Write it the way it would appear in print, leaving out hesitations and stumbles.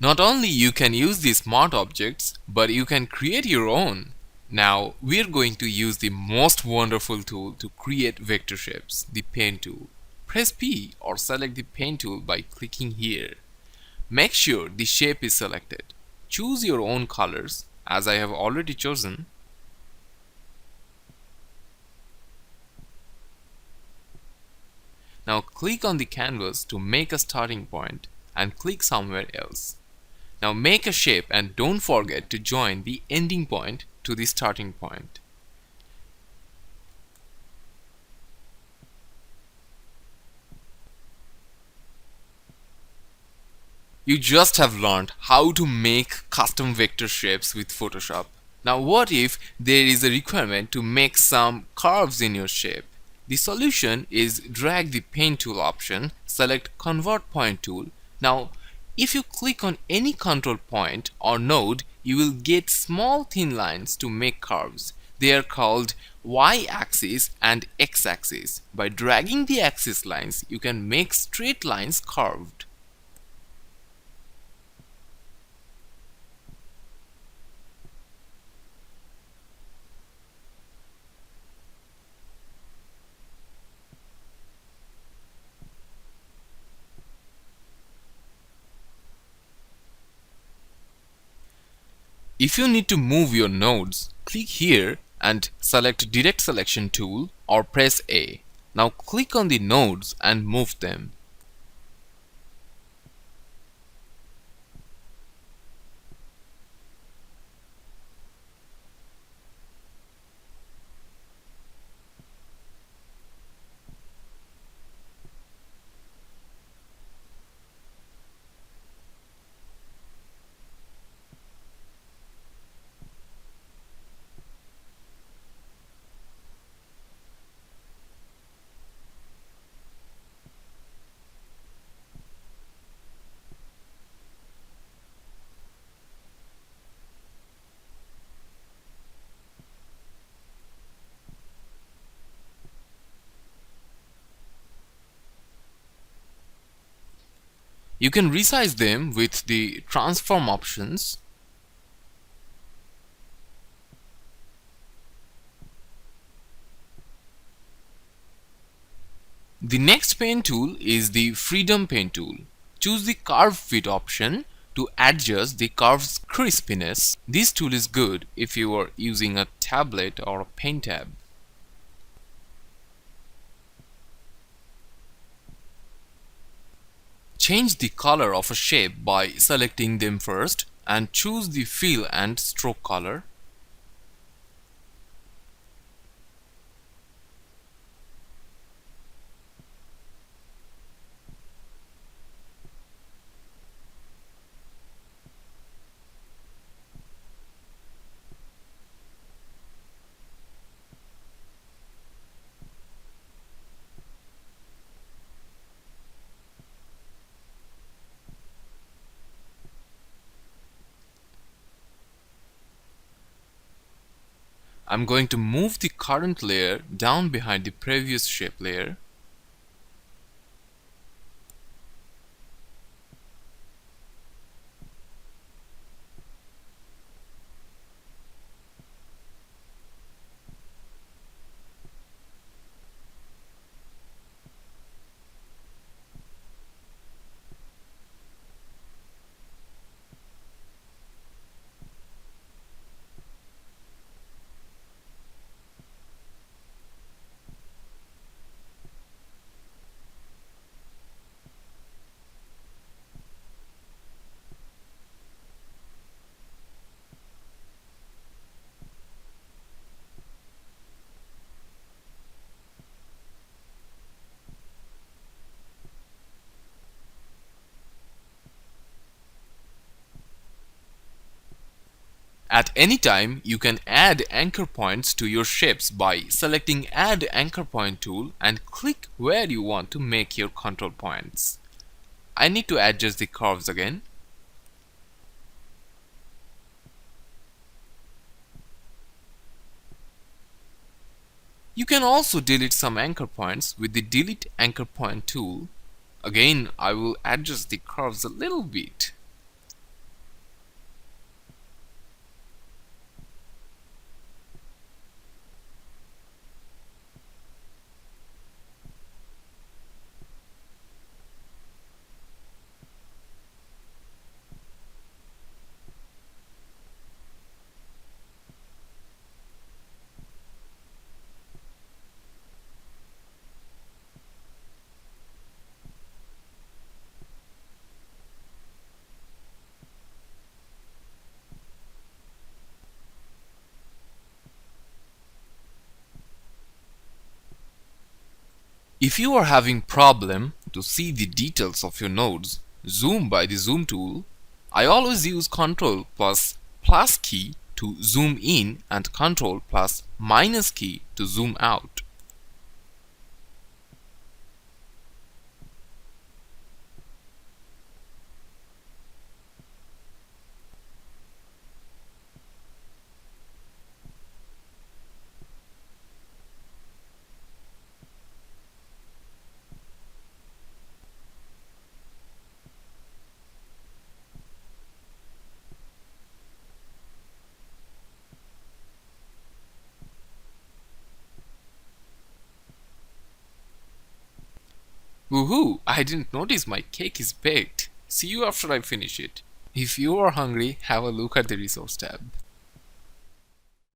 Not only you can use the smart objects, but you can create your own. Now we're going to use the most wonderful tool to create vector shapes, the pen tool. Press P or select the pen tool by clicking here. Make sure the shape is selected. Choose your own colors, as I have already chosen. Now click on the canvas to make a starting point and click somewhere else. Now make a shape and don't forget to join the ending point to the starting point. You just have learned how to make custom vector shapes with Photoshop. Now what if there is a requirement to make some curves in your shape? The solution is drag the pen tool option, select convert point tool. Now if you click on any control point or node, you will get small thin lines to make curves. They are called y-axis and x-axis. By dragging the axis lines, you can make straight lines curved. If you need to move your nodes, click here and select Direct Selection tool or press A. Now click on the nodes and move them. You can resize them with the transform options. The next pen tool is the Freedom Pen tool. Choose the Curve Fit option to adjust the curve's crispiness. This tool is good if you are using a tablet or a pen tab. Change the color of a shape by selecting them first and choose the fill and stroke color. I'm going to move the current layer down behind the previous shape layer. At any time, you can add anchor points to your shapes by selecting Add Anchor Point tool and click where you want to make your control points. I need to adjust the curves again. You can also delete some anchor points with the Delete Anchor Point tool. Again, I will adjust the curves a little bit. If you are having problem to see the details of your nodes, zoom by the zoom tool. I always use Ctrl plus key to zoom in and Ctrl plus minus key to zoom out. Woohoo! I didn't notice my cake is baked. See you after I finish it. If you are hungry, have a look at the resource tab.